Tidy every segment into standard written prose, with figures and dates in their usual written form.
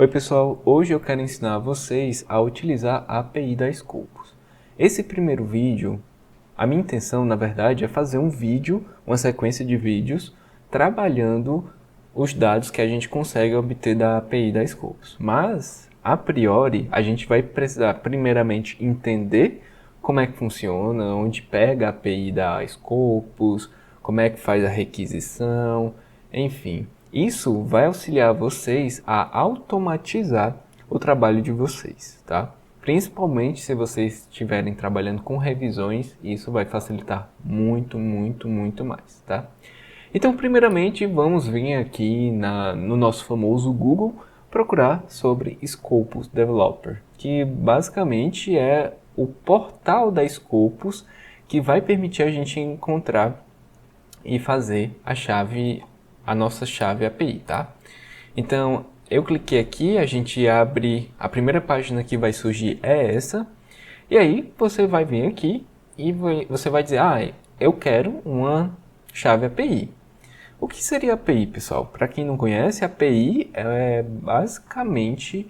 Oi pessoal, hoje eu quero ensinar vocês a utilizar a API da Scopus. Esse primeiro vídeo, a minha intenção na verdade é fazer um vídeo, uma sequência de vídeos, trabalhando os dados que a gente consegue obter da API da Scopus. Mas, a priori, a gente vai precisar primeiramente entender como é que funciona, onde pega a API da Scopus, como é que faz a requisição, enfim. Isso vai auxiliar vocês a automatizar o trabalho de vocês, tá? Principalmente se vocês estiverem trabalhando com revisões, isso vai facilitar muito mais, tá? Então, primeiramente, vamos vir aqui no nosso famoso Google procurar sobre Scopus Developer, que basicamente é o portal da Scopus que vai permitir a gente encontrar e fazer a nossa chave API, tá? Então, eu cliquei aqui, a gente abre, a primeira página que vai surgir é essa, e aí você vai vir aqui e você vai dizer, eu quero uma chave API. O que seria API, pessoal? Para quem não conhece, a API é basicamente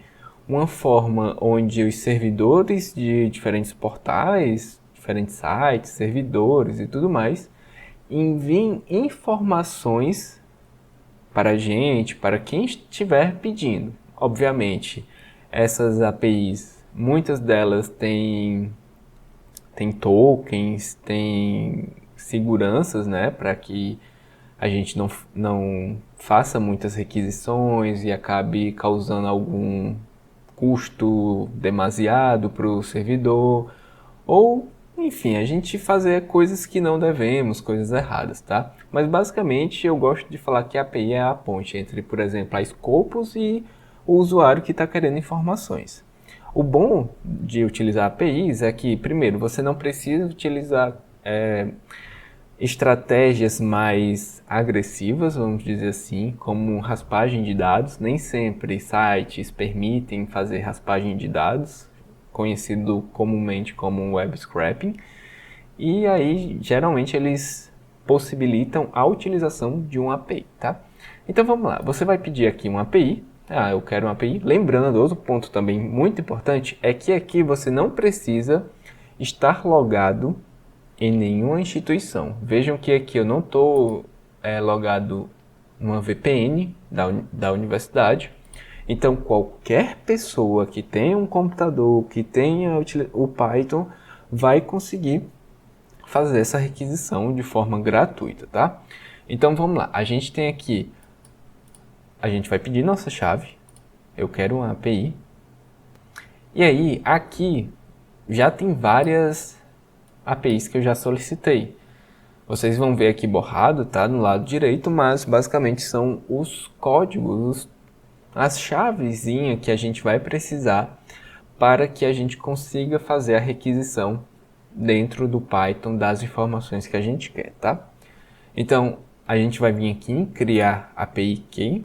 uma forma onde os servidores de diferentes portais, diferentes sites, servidores e tudo mais, enviem informações para a gente, para quem estiver pedindo. Obviamente, essas APIs, muitas delas têm tokens, têm seguranças, né, para que a gente não faça muitas requisições e acabe causando algum custo demasiado para o servidor, ou, enfim, a gente fazer coisas que não devemos, coisas erradas, tá? Mas basicamente eu gosto de falar que a API é a ponte entre, por exemplo, a Scopus e o usuário que está querendo informações. O bom de utilizar APIs é que, primeiro, você não precisa utilizar estratégias mais agressivas, vamos dizer assim, como raspagem de dados. Nem sempre sites permitem fazer raspagem de dados, conhecido comumente como web scraping, e aí geralmente eles possibilitam a utilização de uma API, tá? Então vamos lá, você vai pedir aqui uma API, eu quero uma API. Lembrando, outro ponto também muito importante é que aqui você não precisa estar logado em nenhuma instituição. Vejam que aqui eu não estou logado numa VPN da universidade. Então, qualquer pessoa que tenha um computador, que tenha o Python, vai conseguir fazer essa requisição de forma gratuita, tá? Então, vamos lá. A gente tem aqui, a gente vai pedir nossa chave. Eu quero uma API. E aí, aqui, já tem várias APIs que eu já solicitei. Vocês vão ver aqui borrado, tá? No lado direito, mas basicamente são os códigos, as chavezinhas que a gente vai precisar para que a gente consiga fazer a requisição dentro do Python das informações que a gente quer, tá? Então, a gente vai vir aqui em criar API Key.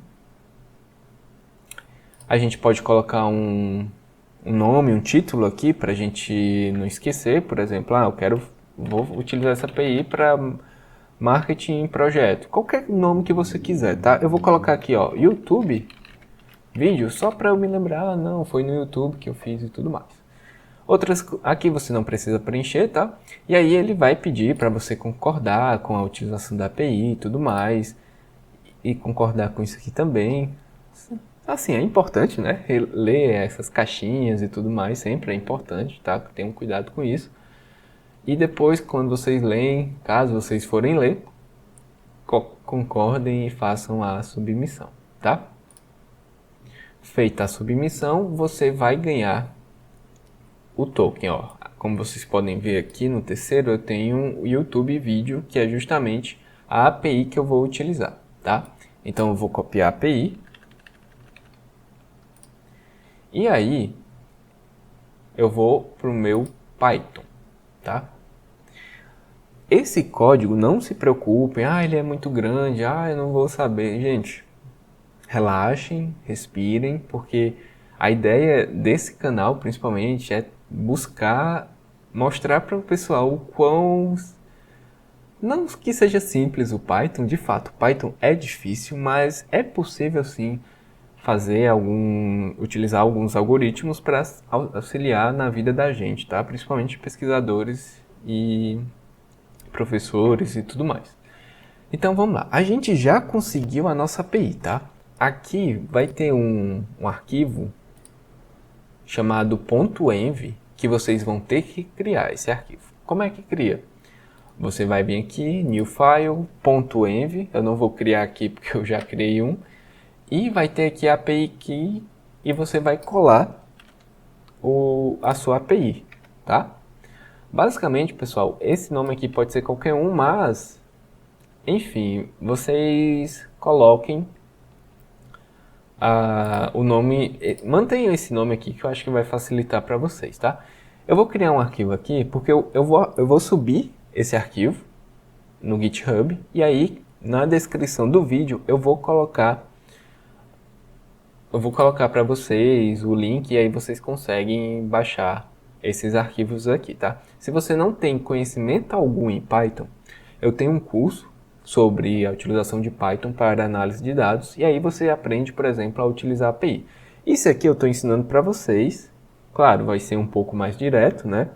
A gente pode colocar um nome, um título aqui para a gente não esquecer. Por exemplo, vou utilizar essa API para marketing em projeto. Qualquer nome que você quiser, tá? Eu vou colocar aqui, YouTube vídeo, só para eu me lembrar, não, foi no YouTube que eu fiz e tudo mais. Outras aqui você não precisa preencher, tá? E aí ele vai pedir para você concordar com a utilização da API e tudo mais, e concordar com isso aqui também. Assim, é importante, né? Ler essas caixinhas e tudo mais, sempre é importante, tá? Tenham cuidado com isso. E depois, quando vocês leem, caso vocês forem ler, concordem e façam a submissão, tá? Feita a submissão, você vai ganhar o token, ó. Como vocês podem ver aqui no terceiro, eu tenho um YouTube vídeo, que é justamente a API que eu vou utilizar, tá? Então eu vou copiar a API. E aí, eu vou para o meu Python, tá? Esse código, não se preocupem, ele é muito grande, eu não vou saber. Gente, relaxem, respirem, porque a ideia desse canal, principalmente, é buscar mostrar para o pessoal o quão... Não que seja simples o Python, de fato, o Python é difícil, mas é possível sim utilizar alguns algoritmos para auxiliar na vida da gente, tá? Principalmente pesquisadores e professores e tudo mais. Então vamos lá, a gente já conseguiu a nossa API, tá? Aqui vai ter um arquivo chamado .env que vocês vão ter que criar esse arquivo. Como é que cria? Você vai vir aqui, new file, .env, eu não vou criar aqui porque eu já criei um, e vai ter aqui a API key e você vai colar a sua API, tá? Basicamente, pessoal, esse nome aqui pode ser qualquer um, mas, enfim, vocês coloquem o nome, mantenham esse nome aqui que eu acho que vai facilitar para vocês, tá? Eu vou criar um arquivo aqui porque eu vou subir esse arquivo no GitHub e aí na descrição do vídeo eu vou colocar para vocês o link e aí vocês conseguem baixar esses arquivos aqui, tá? Se você não tem conhecimento algum em Python, eu tenho um curso sobre a utilização de Python para análise de dados e aí você aprende, por exemplo, a utilizar a API. Isso aqui eu estou ensinando para vocês, claro, vai ser um pouco mais direto, né?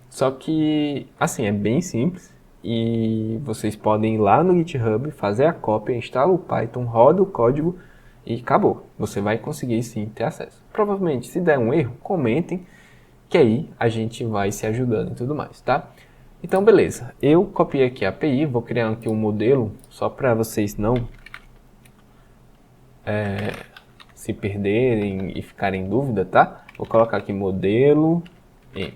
Só que, assim, é bem simples e vocês podem ir lá no GitHub, fazer a cópia, instala o Python, roda o código e acabou. Você vai conseguir sim ter acesso. Provavelmente, se der um erro, comentem, que aí a gente vai se ajudando e tudo mais, tá? Então, beleza. Eu copiei aqui a API, vou criar aqui um modelo, só para vocês não se perderem e ficarem em dúvida, tá? Vou colocar aqui modelo, env.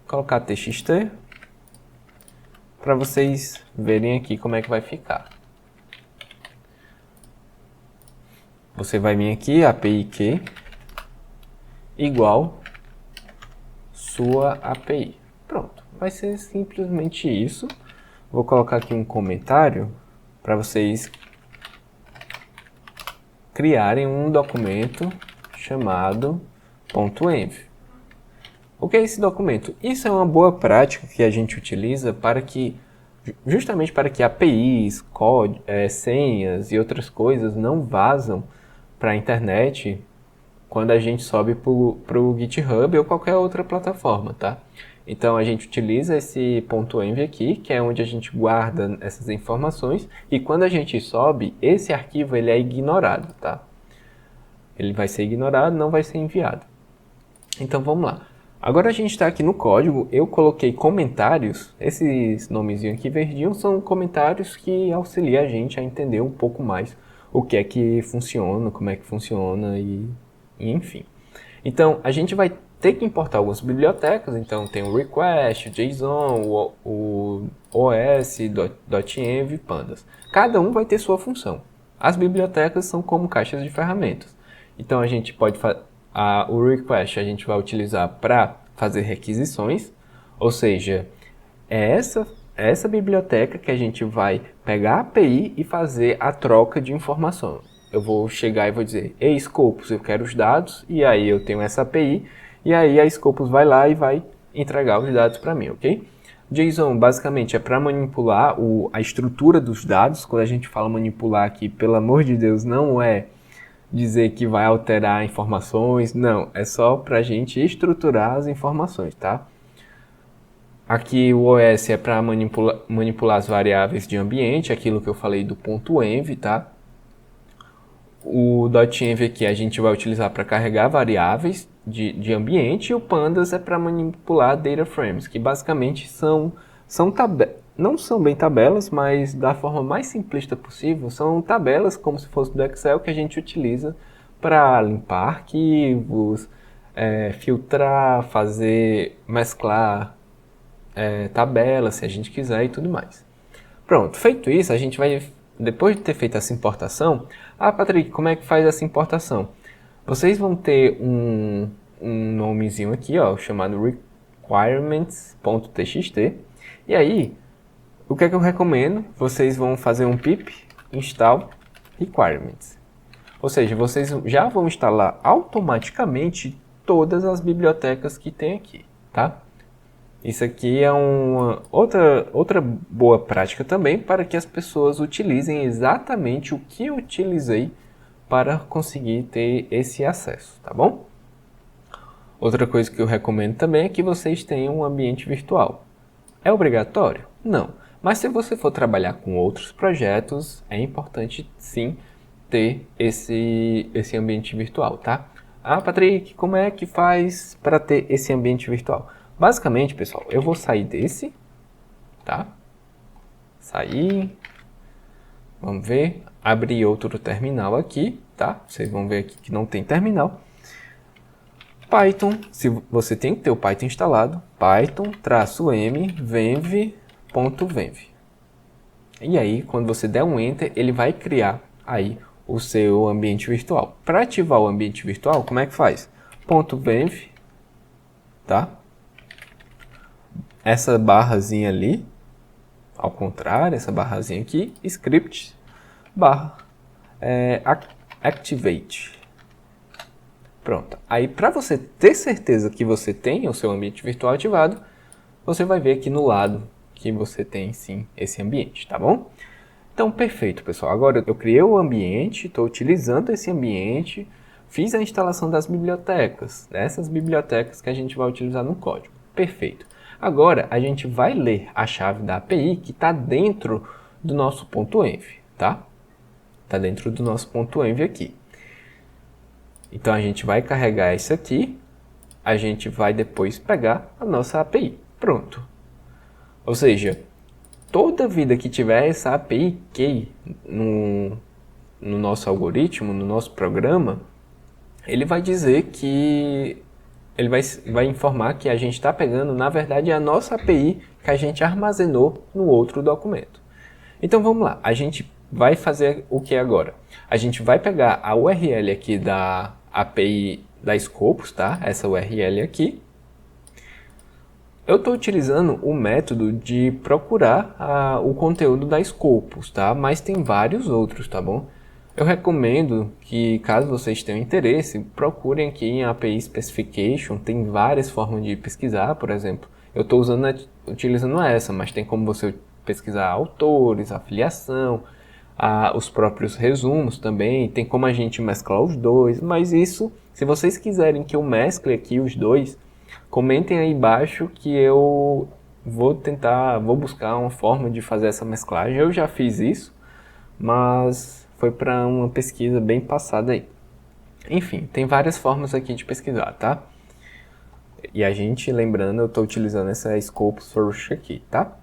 Colocar txt, para vocês verem aqui como é que vai ficar. Você vai vir aqui, API key, igual sua API. Pronto, vai ser simplesmente isso. Vou colocar aqui um comentário para vocês criarem um documento chamado .env. O que é esse documento? Isso é uma boa prática que a gente utiliza para que, justamente para que APIs, senhas e outras coisas não vazam para a internet quando a gente sobe para o GitHub ou qualquer outra plataforma, tá? Então a gente utiliza esse .env aqui, que é onde a gente guarda essas informações, e quando a gente sobe, esse arquivo ele é ignorado, tá? Ele vai ser ignorado, não vai ser enviado. Então vamos lá. Agora a gente está aqui no código, eu coloquei comentários, esses nomezinhos aqui verdinhos são comentários que auxiliam a gente a entender um pouco mais o que é que funciona, como é que funciona e enfim. Então a gente vai ter que importar algumas bibliotecas, então tem o request, o JSON, o OS, .env, pandas. Cada um vai ter sua função. As bibliotecas são como caixas de ferramentas. Então a gente pode o request a gente vai utilizar para fazer requisições, ou seja, é essa biblioteca que a gente vai pegar a API e fazer a troca de informação. Eu vou chegar e vou dizer, ei Scopus, eu quero os dados, e aí eu tenho essa API, e aí a Scopus vai lá e vai entregar os dados para mim, ok? JSON basicamente é para manipular a estrutura dos dados. Quando a gente fala manipular aqui, pelo amor de Deus, não é dizer que vai alterar informações, não, é só para a gente estruturar as informações, tá? Aqui o OS é para manipular as variáveis de ambiente, aquilo que eu falei do .env, tá? O .env aqui a gente vai utilizar para carregar variáveis de ambiente, e o pandas é para manipular data frames, que basicamente não são bem tabelas, mas da forma mais simplista possível, são tabelas como se fosse do Excel que a gente utiliza para limpar arquivos, filtrar, mesclar tabelas se a gente quiser e tudo mais. Pronto, feito isso, a gente vai, depois de ter feito essa importação, Patrick, como é que faz essa importação? Vocês vão ter um nomezinho aqui, ó, chamado requirements.txt, e aí, o que é que eu recomendo? Vocês vão fazer um pip install requirements. Ou seja, vocês já vão instalar automaticamente todas as bibliotecas que tem aqui, tá? Isso aqui é uma outra boa prática também para que as pessoas utilizem exatamente o que eu utilizei para conseguir ter esse acesso, tá bom? Outra coisa que eu recomendo também é que vocês tenham um ambiente virtual. É obrigatório? Não. Mas se você for trabalhar com outros projetos, é importante sim ter esse ambiente virtual, tá? Ah, Patrick, como é que faz para ter esse ambiente virtual? Basicamente, pessoal, eu vou sair desse, tá? Sair. Vamos ver. Abrir outro terminal aqui, tá? Vocês vão ver aqui que não tem terminal. Python, se você tem que ter o Python instalado, Python-m venv.venv. E aí, quando você der um Enter, ele vai criar aí o seu ambiente virtual. Para ativar o ambiente virtual, como é que faz? .venv, tá? Essa barrazinha ali, ao contrário, essa barrazinha aqui, script barra activate. Pronto. Aí, para você ter certeza que você tem o seu ambiente virtual ativado, você vai ver aqui no lado que você tem sim esse ambiente, tá bom? Então, perfeito, pessoal. Agora eu criei o ambiente, estou utilizando esse ambiente, fiz a instalação das bibliotecas, dessas bibliotecas que a gente vai utilizar no código. Perfeito. Agora a gente vai ler a chave da API que está dentro do nosso .env, tá? Está dentro do nosso .env aqui. Então a gente vai carregar isso aqui, a gente vai depois pegar a nossa API. Pronto. Ou seja, toda vida que tiver essa API key no nosso algoritmo, no nosso programa, ele vai dizer que ele vai informar que a gente está pegando, na verdade, a nossa API que a gente armazenou no outro documento. Então vamos lá, a gente vai fazer o que agora? A gente vai pegar a URL aqui da API da Scopus, tá? Essa URL aqui. Eu estou utilizando o método de procurar o conteúdo da Scopus, tá? Mas tem vários outros, tá bom? Eu recomendo que, caso vocês tenham interesse, procurem aqui em API Specification. Tem várias formas de pesquisar, por exemplo. Eu estou utilizando essa, mas tem como você pesquisar autores, afiliação, os próprios resumos também. Tem como a gente mesclar os dois, mas isso, se vocês quiserem que eu mescle aqui os dois, comentem aí embaixo que eu vou buscar uma forma de fazer essa mesclagem. Eu já fiz isso, mas foi para uma pesquisa bem passada aí. Enfim, tem várias formas aqui de pesquisar, tá? E a gente, lembrando, eu estou utilizando essa Scope Search aqui, tá?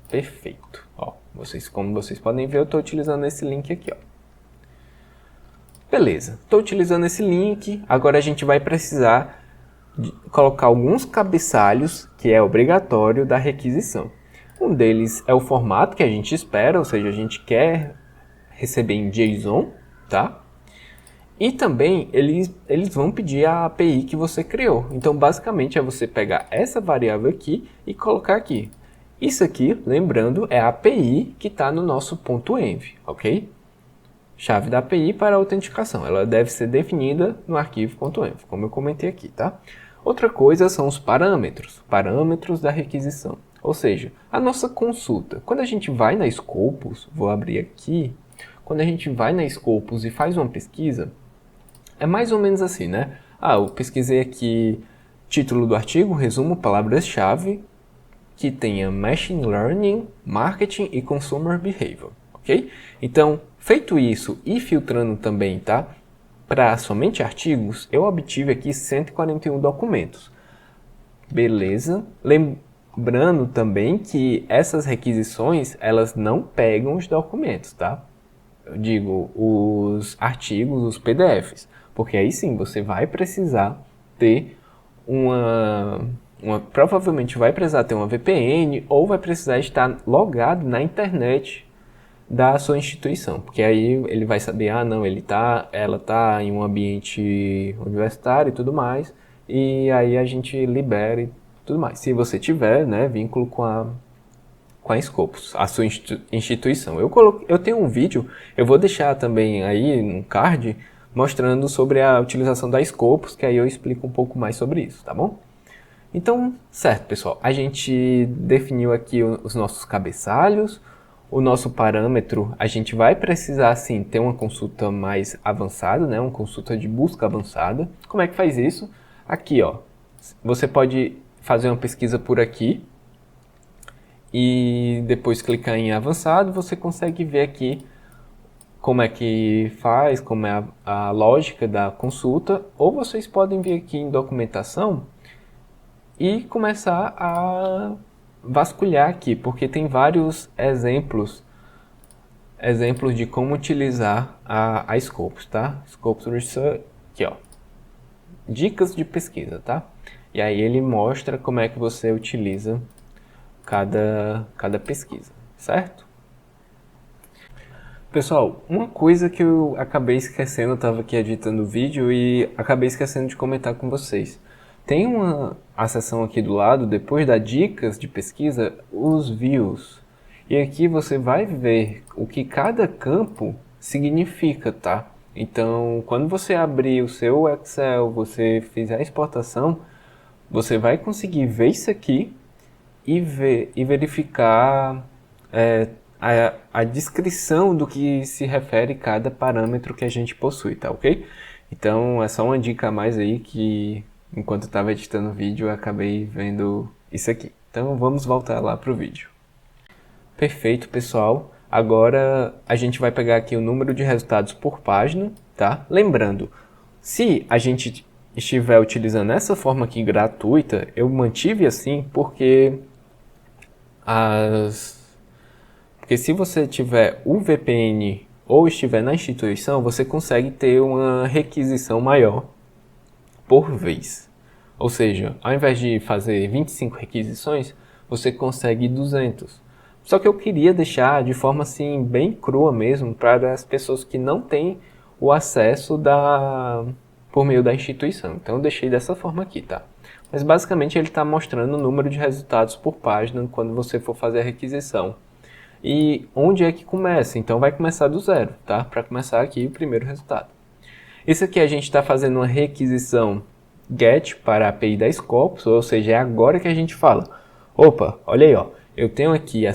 Perfeito. Ó, como vocês podem ver, eu estou utilizando esse link aqui, ó. Beleza, estou utilizando esse link. Agora a gente vai precisar colocar alguns cabeçalhos que é obrigatório da requisição. Um deles é o formato que a gente espera, ou seja, a gente quer receber em JSON, tá? E também eles vão pedir a API que você criou. Então, basicamente, é você pegar essa variável aqui e colocar aqui. Isso aqui, lembrando, é a API que está no nosso .env, ok? Chave da API para autenticação. Ela deve ser definida no arquivo .env, como eu comentei aqui, tá? Outra coisa são os parâmetros da requisição. Ou seja, a nossa consulta. Quando a gente vai na Scopus, vou abrir aqui, quando a gente vai na Scopus e faz uma pesquisa, é mais ou menos assim, né? Eu pesquisei aqui título do artigo, resumo, palavras-chave, que tenha Machine Learning, Marketing e Consumer Behavior, ok? Então, feito isso e filtrando também, tá? Para somente artigos, eu obtive aqui 141 documentos. Beleza? Lembrando também que essas requisições, elas não pegam os documentos, tá? Eu digo, os artigos, os PDFs. Porque aí sim, você vai precisar ter provavelmente vai precisar ter uma VPN ou vai precisar estar logado na internet da sua instituição, porque aí ele vai saber, não, ela tá em um ambiente universitário e tudo mais, e aí a gente libera e tudo mais. Se você tiver, né, vínculo com a Scopus, a sua instituição. Eu tenho um vídeo, eu vou deixar também aí no card, mostrando sobre a utilização da Scopus, que aí eu explico um pouco mais sobre isso, tá bom? Então, certo, pessoal, a gente definiu aqui os nossos cabeçalhos, o nosso parâmetro, a gente vai precisar sim ter uma consulta mais avançada, né? Uma consulta de busca avançada. Como é que faz isso? Aqui, ó, você pode fazer uma pesquisa por aqui e depois clicar em avançado, você consegue ver aqui como é que faz, como é a lógica da consulta, ou vocês podem vir aqui em documentação e começar a vasculhar aqui, porque tem vários exemplos de como utilizar a Scopus, tá? Scopus Research, aqui ó, dicas de pesquisa, tá? E aí ele mostra como é que você utiliza cada pesquisa, certo? Pessoal, uma coisa que eu acabei esquecendo, eu estava aqui editando o vídeo e acabei esquecendo de comentar com vocês. Tem a seção aqui do lado, depois das dicas de pesquisa, os views. E aqui você vai ver o que cada campo significa, tá? Então, quando você abrir o seu Excel, você fizer a exportação, você vai conseguir ver isso aqui e verificar a descrição do que se refere cada parâmetro que a gente possui, tá ok? Então, é só uma dica a mais aí que, enquanto eu estava editando o vídeo, eu acabei vendo isso aqui. Então, vamos voltar lá para o vídeo. Perfeito, pessoal. Agora, a gente vai pegar aqui o número de resultados por página, tá? Lembrando, se a gente estiver utilizando essa forma aqui gratuita, eu mantive assim porque se você tiver o VPN ou estiver na instituição, você consegue ter uma requisição maior por vez. Ou seja, ao invés de fazer 25 requisições, você consegue 200. Só que eu queria deixar de forma assim bem crua mesmo para as pessoas que não têm o acesso por meio da instituição. Então eu deixei dessa forma aqui, tá? Mas basicamente ele está mostrando o número de resultados por página quando você for fazer a requisição. E onde é que começa? Então vai começar do zero, tá? Para começar aqui o primeiro resultado. Isso aqui a gente está fazendo uma requisição GET para a API da Scopus, ou seja, é agora que a gente fala. Opa, olha aí, ó. Eu tenho aqui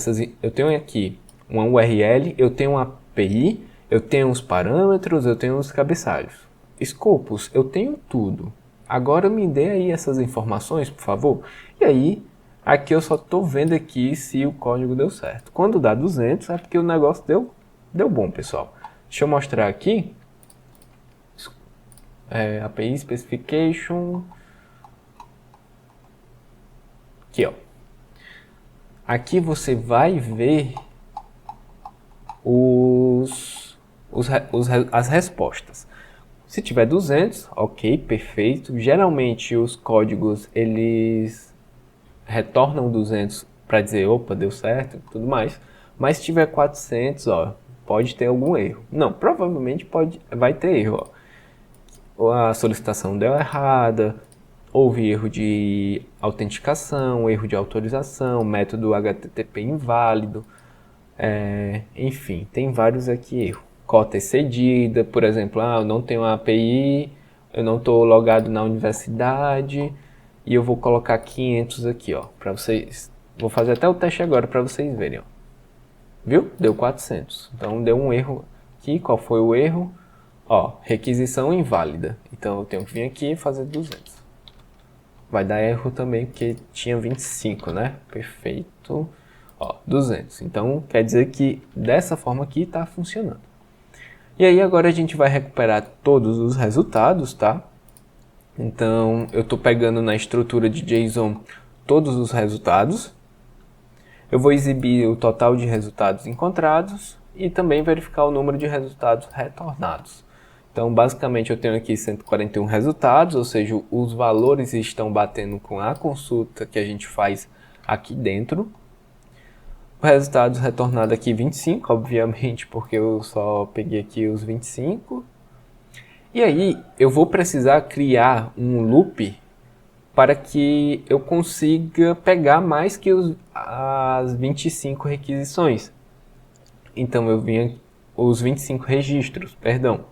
uma URL, eu tenho uma API, eu tenho os parâmetros, eu tenho os cabeçalhos. Scopus, eu tenho tudo. Agora me dê aí essas informações, por favor. E aí, aqui eu só estou vendo aqui se o código deu certo. Quando dá 200 é porque o negócio deu bom, pessoal. Deixa eu mostrar aqui. API Specification. Aqui, ó. Aqui você vai ver as respostas. Se tiver 200, ok, perfeito. Geralmente os códigos eles retornam 200 para dizer, opa, deu certo e tudo mais. Mas se tiver 400, ó, pode ter algum erro. Não, provavelmente vai ter erro, ó. A solicitação deu errada, houve erro de autenticação, erro de autorização, método HTTP inválido, enfim, tem vários aqui erros. Cota excedida, por exemplo, eu não tenho uma API, eu não estou logado na universidade e eu vou colocar 500 aqui, ó, para vocês. Vou fazer até o teste agora para vocês verem, ó. Viu? Deu 400. Então deu um erro aqui. Qual foi o erro? Ó, requisição inválida. Então eu tenho que vir aqui e fazer 200. Vai dar erro também porque tinha 25, né? Perfeito. Ó, 200. Então quer dizer que dessa forma aqui está funcionando. E aí agora a gente vai recuperar todos os resultados, tá? Então eu estou pegando na estrutura de JSON todos os resultados. Eu vou exibir o total de resultados encontrados e também verificar o número de resultados retornados. Então, basicamente, eu tenho aqui 141 resultados, ou seja, os valores estão batendo com a consulta que a gente faz aqui dentro. O resultado retornado aqui 25, obviamente, porque eu só peguei aqui os 25. E aí, eu vou precisar criar um loop para que eu consiga pegar mais que as 25 requisições. Então, eu vinha os 25 registros, perdão.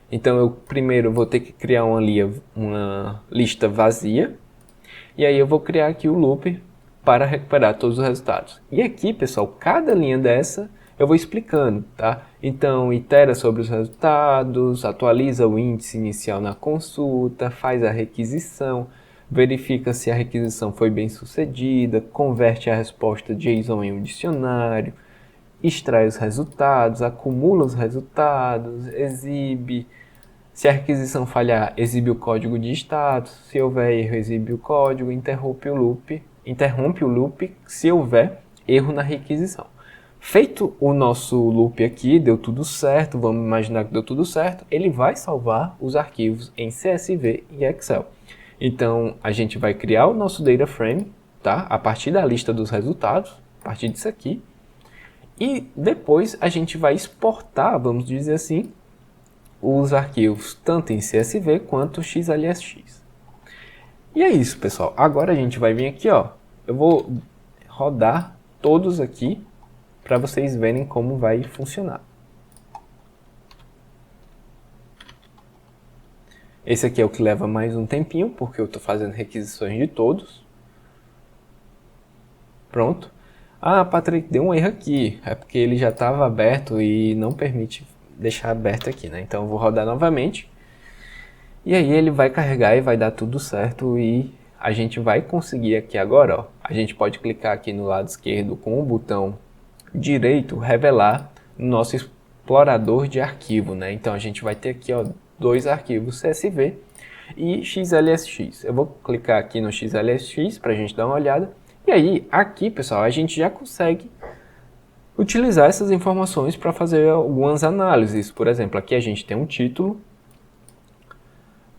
Então, eu primeiro vou ter que criar uma lista vazia. E aí, eu vou criar aqui o loop para recuperar todos os resultados. E aqui, pessoal, cada linha dessa eu vou explicando, tá? Então, itera sobre os resultados, atualiza o índice inicial na consulta, faz a requisição, verifica se a requisição foi bem sucedida, converte a resposta JSON em um dicionário, extrai os resultados, acumula os resultados, exibe. Se a requisição falhar, exibe o código de status. Se houver erro, exibe o código, interrompe o loop se houver erro na requisição. Feito o nosso loop aqui, deu tudo certo, vamos imaginar que deu tudo certo, ele vai salvar os arquivos em CSV e Excel. Então, a gente vai criar o nosso data frame, tá? A partir da lista dos resultados, a partir disso aqui. E depois a gente vai exportar, vamos dizer assim, os arquivos tanto em CSV quanto XLSX. E é isso, pessoal. Agora a gente vai vir aqui, ó. Eu vou rodar todos aqui para vocês verem como vai funcionar. Esse aqui é o que leva mais um tempinho, porque eu estou fazendo requisições de todos. Pronto. Ah, Patrick, deu um erro aqui. É porque ele já estava aberto e não permite deixar aberto aqui, né? Então eu vou rodar novamente. E aí ele vai carregar e vai dar tudo certo e a gente vai conseguir aqui agora, ó. A gente pode clicar aqui no lado esquerdo com o botão direito, revelar no nosso explorador de arquivo, né? Então a gente vai ter aqui, ó, dois arquivos CSV e XLSX. Eu vou clicar aqui no XLSX para a gente dar uma olhada. E aí, aqui, pessoal, a gente já consegue utilizar essas informações para fazer algumas análises. Por exemplo, aqui a gente tem um título,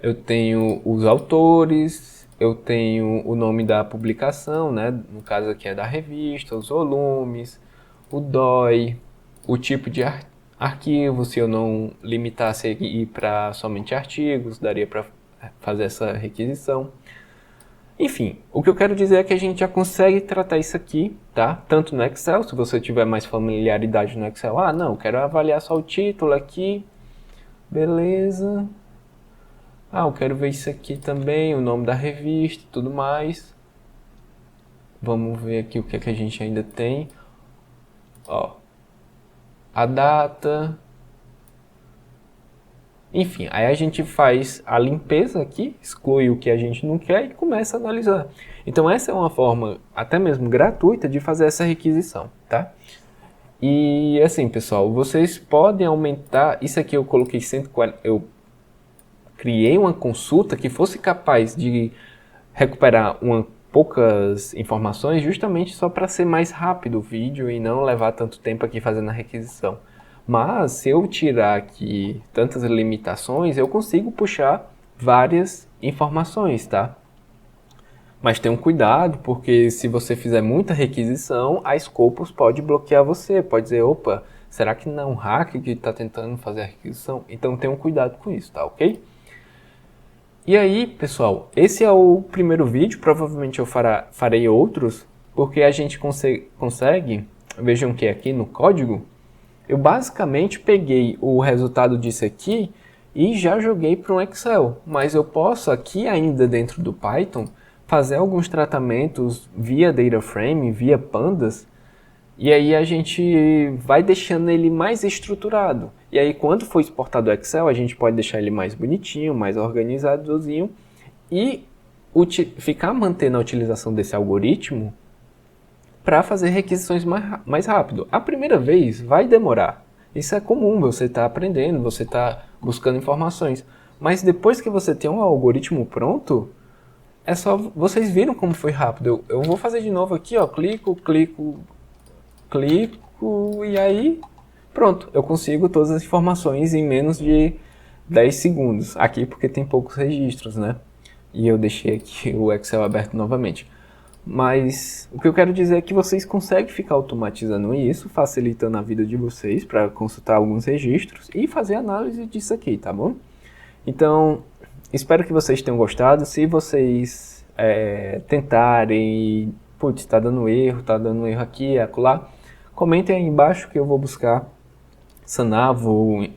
eu tenho os autores, eu tenho o nome da publicação, né? No caso aqui é da revista, os volumes, o DOI, o tipo de arquivo, se eu não limitasse aqui para somente artigos, daria para fazer essa requisição. Enfim, o que eu quero dizer é que a gente já consegue tratar isso aqui, tá? Tanto no Excel, se você tiver mais familiaridade no Excel. Ah, não, quero avaliar só o título aqui. Beleza. Ah, eu quero ver isso aqui também, o nome da revista e tudo mais. Vamos ver aqui o que é que a gente ainda tem. Ó, a data. Enfim, aí a gente faz a limpeza aqui, exclui o que a gente não quer e começa a analisar. Então essa é uma forma, até mesmo gratuita, de fazer essa requisição, tá? E assim, pessoal, vocês podem aumentar, isso aqui eu coloquei 140, eu criei uma consulta que fosse capaz de recuperar poucas informações justamente só para ser mais rápido o vídeo e não levar tanto tempo aqui fazendo a requisição. Mas se eu tirar aqui tantas limitações, eu consigo puxar várias informações, tá? Mas tenham cuidado, porque se você fizer muita requisição, a Scopus pode bloquear você, pode dizer, opa, será que não é um hack que está tentando fazer a requisição? Então tenham cuidado com isso, tá ok? E aí, pessoal, esse é o primeiro vídeo, provavelmente eu farei outros, porque a gente consegue, vejam que aqui no código, eu basicamente peguei o resultado disso aqui e já joguei para um Excel, mas eu posso aqui ainda dentro do Python fazer alguns tratamentos via data frame, via pandas, e aí a gente vai deixando ele mais estruturado. E aí quando for exportado ao Excel, a gente pode deixar ele mais bonitinho, mais organizadozinho e ficar mantendo a utilização desse algoritmo para fazer requisições mais rápido. A primeira vez vai demorar. Isso é comum, você está aprendendo, você está buscando informações. Mas depois que você tem um algoritmo pronto, é só... Vocês viram como foi rápido. Eu vou fazer de novo aqui, ó. Clico, e aí... Pronto, eu consigo todas as informações em menos de 10 segundos. Aqui porque tem poucos registros, né? E eu deixei aqui o Excel aberto novamente. Mas o que eu quero dizer é que vocês conseguem ficar automatizando isso, facilitando a vida de vocês para consultar alguns registros e fazer análise disso aqui, tá bom? Então, espero que vocês tenham gostado. Se vocês tentarem, putz, tá dando erro aqui, acolá, comentem aí embaixo que eu vou buscar sanar, vou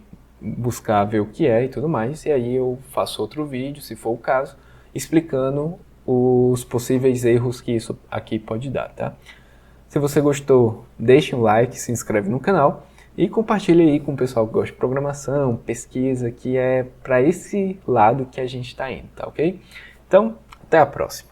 buscar ver o que é e tudo mais, e aí eu faço outro vídeo, se for o caso, explicando os possíveis erros que isso aqui pode dar, tá? Se você gostou, deixe um like, se inscreve no canal e compartilhe aí com o pessoal que gosta de programação, pesquisa, que é para esse lado que a gente está indo, tá ok? Então, até a próxima!